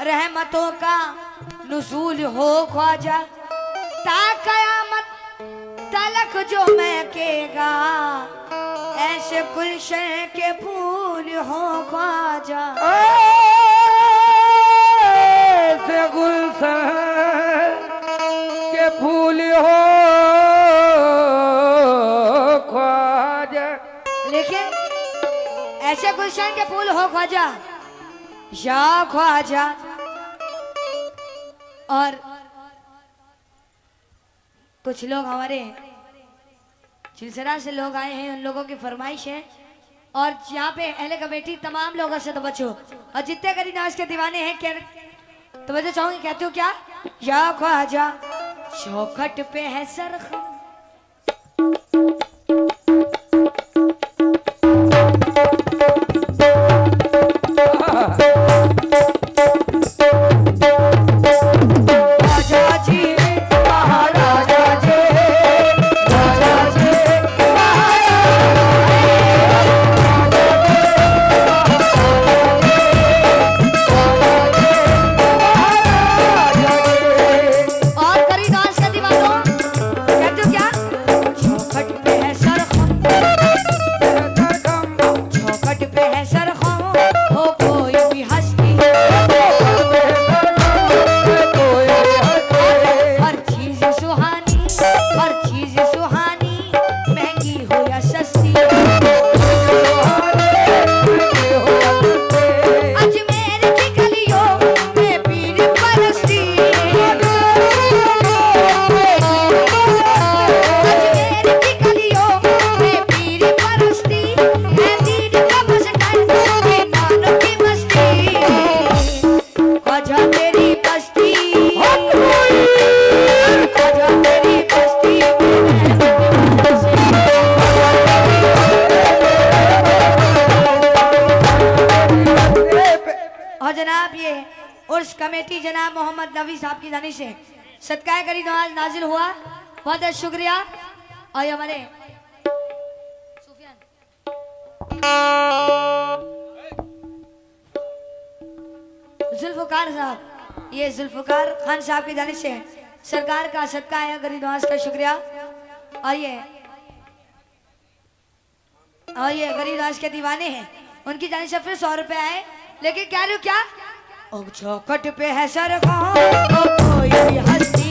रहमतों का नुज़ूल हो ख्वाजा, ता कयामत तलक जो महकेगा, ऐसे गुलशन के फूल हो ख्वाजा। ऐसे गुलशन के फूल हो ख्वाजा। लेकिन ऐसे गुलशन के फूल हो ख्वाजा, या ख्वाजा। और कुछ लोग हमारे सिलसिला से लोग आए हैं, उन लोगों की फरमाइश है। और यहाँ पे अहले कमेटी तमाम लोगों से तवज्जो, और जितने गरीब नवाज के दीवाने हैं क्या तवज्जो चाहूंगी, कहते हो क्या? या ख्वाजा चौखट पे है सरखम, कमेटी जनाब मोहम्मद नबी साहब की जानिब से सदकाए करी नवाज नाजिल हुआ, बहुत बहुत शुक्रिया। और हमारे जुल्फकार साहब, ये जुल्फकार खान साहब की जानिब से सरकार का सदका है करी नवाज का शुक्रिया। और ये गरीब नवाज के दीवाने हैं, उनकी जानिब से फिर 100 रुपए आए। लेकिन क्या रू क्या ओ चौखट पे है सरखम, ओ कोई भी हस्ती,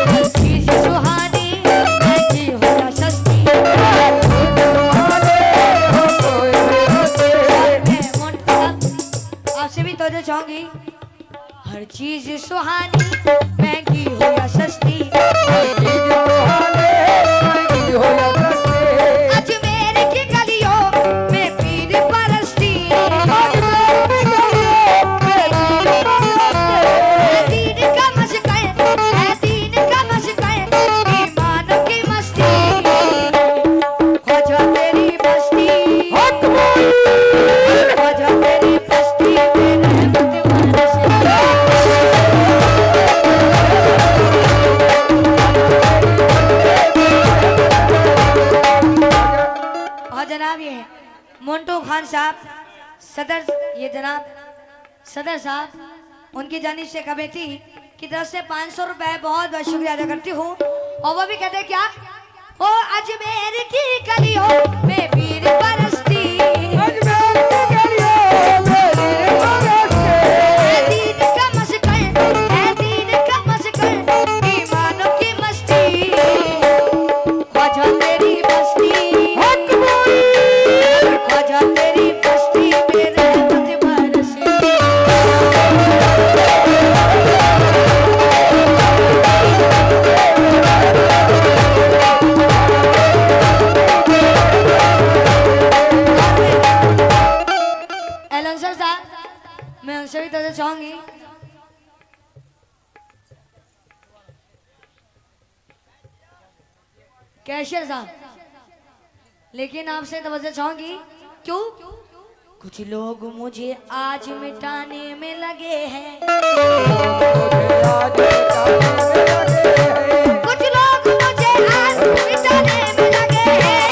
हर चीज सुहानी, महंगी हो या सस्ती। आपसे भी तो चाहूंगी, हर चीज सुहानी, महंगी हो या सस्ती। मोन्टू खान साहब सदर, ये जनाब सदर साहब, उनकी जानिब से कमेटी की तरफ से 500 रुपए बहुत बहुत शुक्रिया अदा करती हूँ। और वो भी कहते क्या, ओ अजमेर की गलियों में पीर बरसती, चाहूंगी कैशियर साहब, लेकिन आपसे तवज्जो चाहूंगी, क्यों कुछ लोग मुझे आज मिटाने में लगे हैं, कुछ लोग मुझे आज मिटाने में लगे हैं।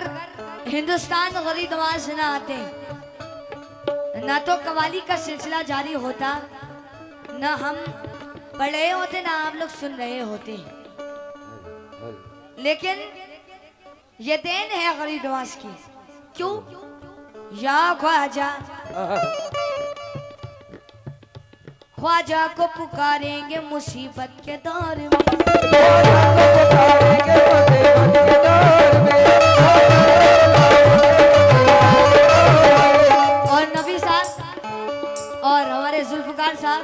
अगर हिंदुस्तान गरीब नवाज ना आते ना तो कवाली का सिलसिला जारी होता, ना हम पढ़ रहे होते, ना आप लोग सुन रहे होते। लेकिन ये देन है गरीब नवाज की। क्यों? या ख्वाजा, ख्वाजा को पुकारेंगे मुसीबत के दौर में। और नबी साहब और हमारे जुल्फकार साहब,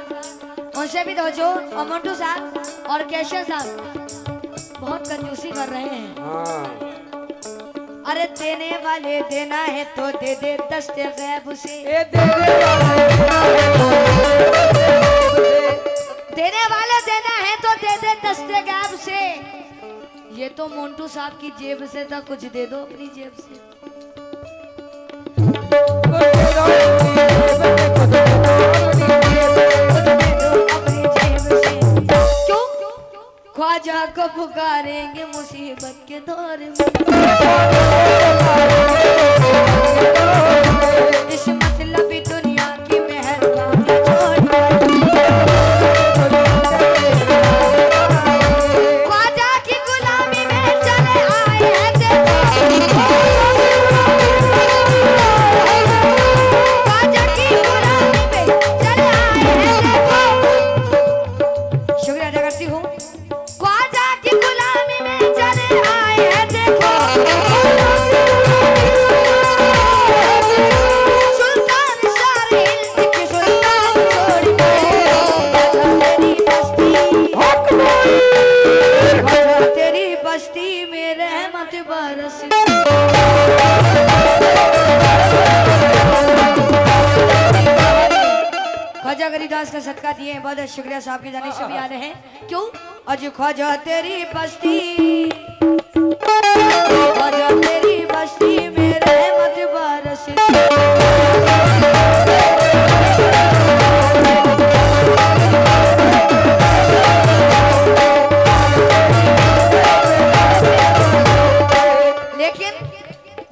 उनसे भी दो, और मंटू साहब और केशव साहब बहुत कंजूसी कर रहे हैं। अरे देने वाले देना है तो दे दे दस्ते गैब से, देने वाले देना है तो दे दे दस्ते गैब से। ये तो मोन्टू साहब की जेब से था, कुछ दे दो अपनी जेब से। क्यों? ख्वाजा को पुकारेंगे मुसीबत के दौर में। इस मतलबी दुनिया की मेहरबानी छोड़, ख्वाजा की गुलामी में चले आए हैं देखो, ख्वाजा की गुलामी में चले आए हैं देखो। शुक्रिया अदा करती हूँ। ख्वाजा की गुलामी में चले आए हैं देखो, सुल्तान सारे हिंद के सुल्तान छोड़ के तेरी बस्ती में रहमत बरस। ख्वाजा गरीदास का सदका दिए, बहुत शुक्रिया साहब की जाने से भी आ रहे हैं। क्यों? अज ख्वाजा तेरी बस्ती, ख्वाजा तेरी बस्ती में रहमत बरस। लेकिन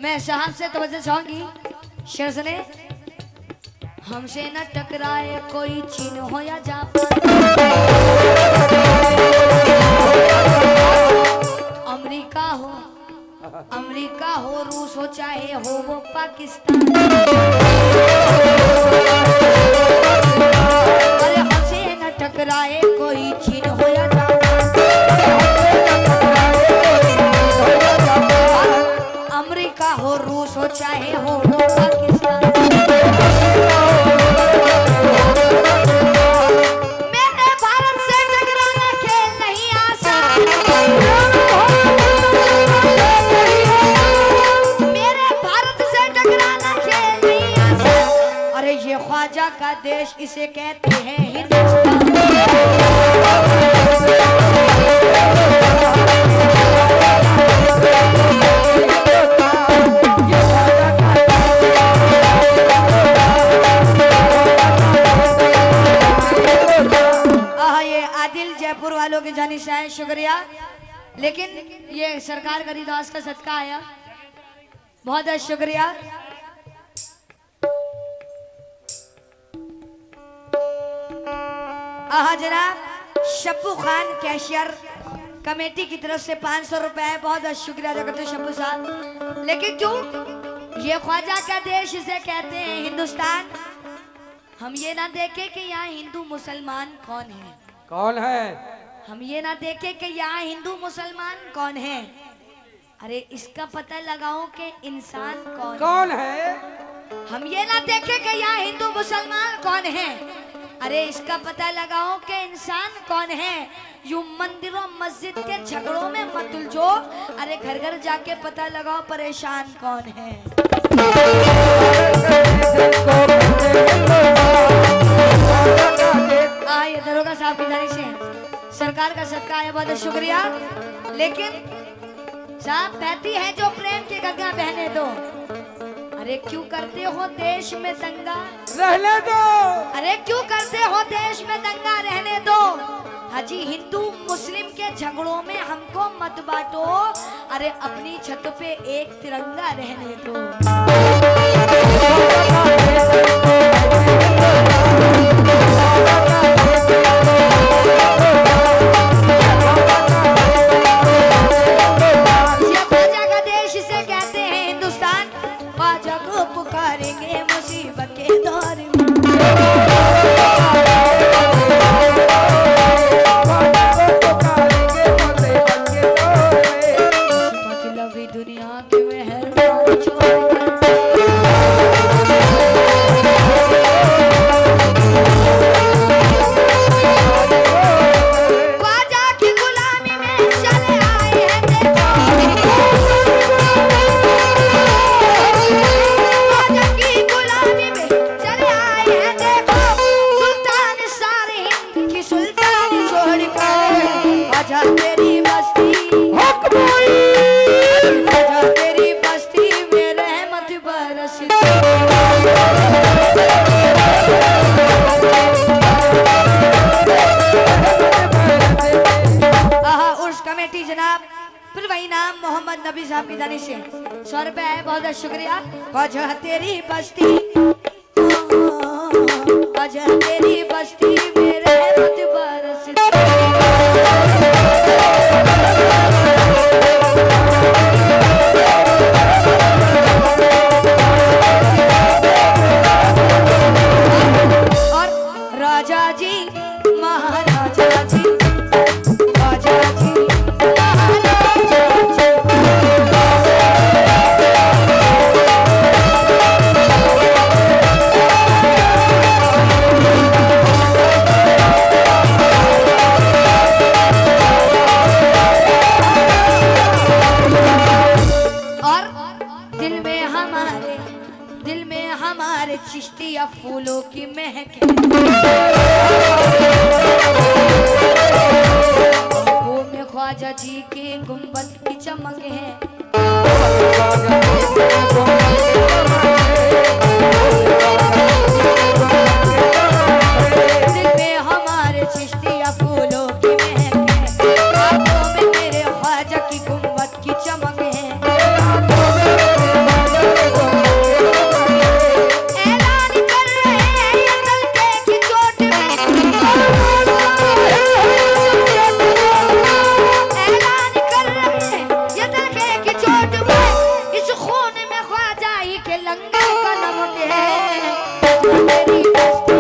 मैं साहब से तवज्जो चाहूंगी, शेर सुने। हमसे न टकराए कोई चीन हो या जापान, अमेरिका हो रूस हो चाहे हो वो पाकिस्तान। अरे हमसे न टकराए कोई चीन हो या जापान, अमेरिका हो रूस हो चाहे हो वो पाकिस्तान। मेरे भारत से टकराना खेल नहीं आसान, मेरे भारत से टकराना खेल नहीं आसान। अरे ये ख्वाजा का देश इसे कहते हैं हिंदुस्तान। जयपुर वालों की जानी से है, शुक्रिया। लेकिन ये सरकार गरीदास का सदका आया, बहुत बहुत शुक्रिया। जनाब शब्बू खान कैशियर कमेटी की तरफ से 500 रुपए, बहुत बहुत शुक्रिया अदा करते शब्बू साहब। लेकिन क्यों? ये ख्वाजा का देश इसे कहते हैं हिंदुस्तान। हम ये ना देखे कि यहाँ हिंदू मुसलमान कौन है, कौन है, हम ये ना देखे कि यहाँ हिंदू मुसलमान कौन है। अरे इसका पता लगाओ कि इंसान कौन है। हम ये ना देखे कि यहाँ हिंदू मुसलमान कौन है, अरे इसका पता लगाओ कि इंसान कौन है। यूं मंदिरों मस्जिद के झगड़ों में मत उलझो, अरे घर घर जाके पता लगाओ परेशान कौन है। आइए दरोगा साहब की जानिब से सरकार का सदका है, बहुत शुक्रिया। लेकिन साहब बहती है जो प्रेम की गंगा बहने दो। अरे क्यों करते हो देश में दंगा, रहने दो। अरे क्यों करते हो देश में दंगा, रहने दो। हाजी हिंदू मुस्लिम के झगड़ों में हमको मत बांटो, अरे अपनी छत पे एक तिरंगा रहने दो। ये ख्वाजा का देश इसे कहते हैं हिंदुस्तान। ख्वाजा को पुकारेंगे मुसीबत के दौर में। मतलब दुनिया के मेहरबान छोड़कर ख्वाजा की गुलामी में चले आए हैं देखो। ख्वाजा की गुलामी में चले आए हैं देखो। सुल्तान सारे हिंद की सुल्तानी छोड़कर ख्वाजा तेरी बस्ती ख्वाजा तेरी बस्ती में रहमत बरसती। उर्स कमेटी जनाब फिर वही नाम मोहम्मद नबी साहब की जानिब से 100 रुपए है, बहुत बहुत शुक्रिया। ख्वाजा तेरी बस्ती ख्वाजा तेरी बस्ती में रहमत बरसती। और राजा जी महाराजा जी राजा जी महाराजा जी। और दिल में हमारे चिश्तिया फूलों की महक आंखों में ख्वाजा जी के गुंबद की चमक है। दिल में हमारे चिश्तिया फूलों की महक है। आंखों में मेरे ख्वाजा की गुंबद की चमक है। ऐलान कर रहे हैं ये तलके की चोट में। ऐलान कर रहे हैं ये तलके की चोट में। इस खून में ख्वाजा ही के लंगर का नमक है। तेरी बस्ती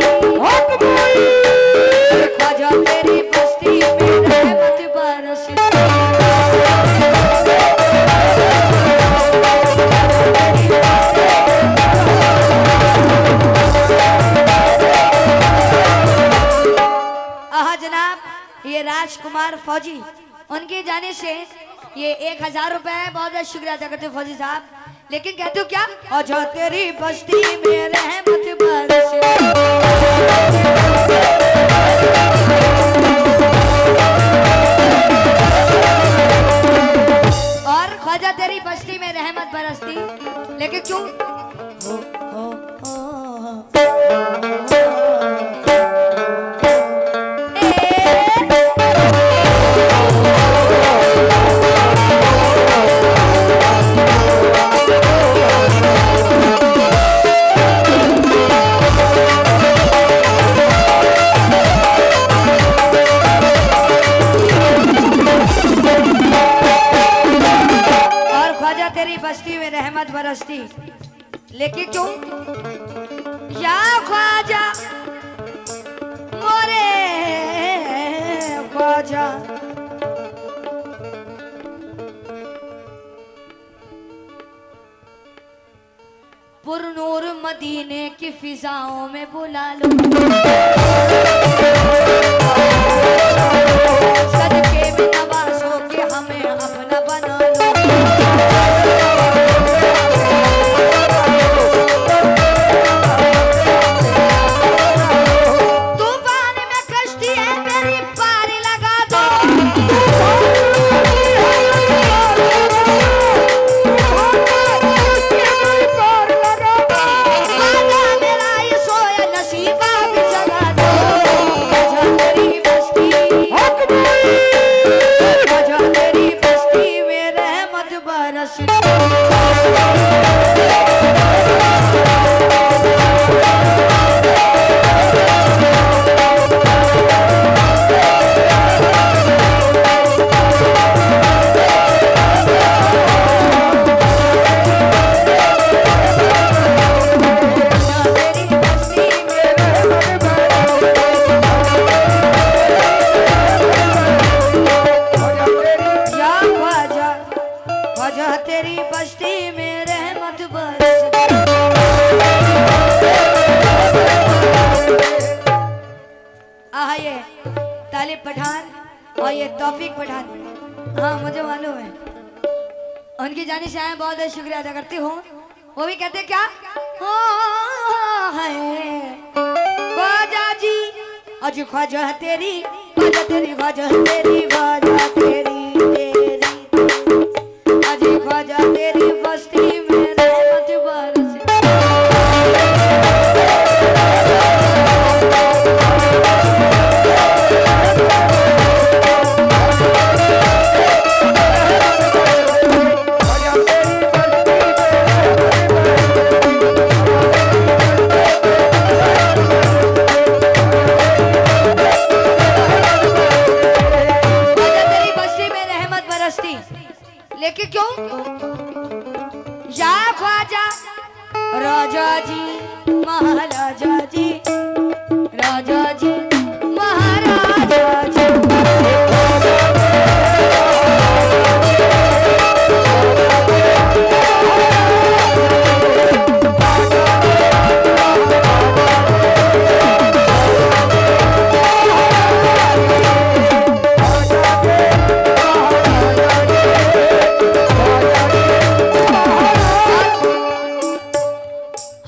ख्वाजा तेरी बस्ती में रहमत बरसती। जनाब ये राजकुमार फौजी उनके जाने से ये 1000 रुपए है, बहुत बहुत शुक्रिया अदा करते फौजी साहब। लेकिन कहते हो क्या ख्वाजा तेरी बस्ती में रहमत बरसे। और ख्वाजा तेरी बस्ती में रहमत बरसती, लेकिन क्यों तेरी बस्ती में रहमत बरसती, लेकिन क्यों या ख्वाजा मोरे ख्वाजा पुरनूर मदीने की फिजाओं में बुला लो। सदके में नवाजों के हमें अपना बना लो। रहमत बरस दे। ये तालिब पठान और ये तौफीक पठान, हाँ मुझे मालूम है, उनकी जानी से आए, बहुत बहुत शुक्रिया अदा करती हूँ। वो भी कहते क्या ख्वाजा जी, अज ख्वाजा तेरी, ख्वाजा तेरी, ख्वाजा तेरी, ख्वाजा तेरी तेरी, अज ख्वाजा तेरी बस्ती में रहमत बरस। लेकिन क्यों या ख्वाजा राजा जी महाराजा जी, राजा जी महाराजा जी,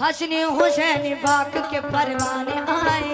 हसनी हुसैन बाक के परवाने आए।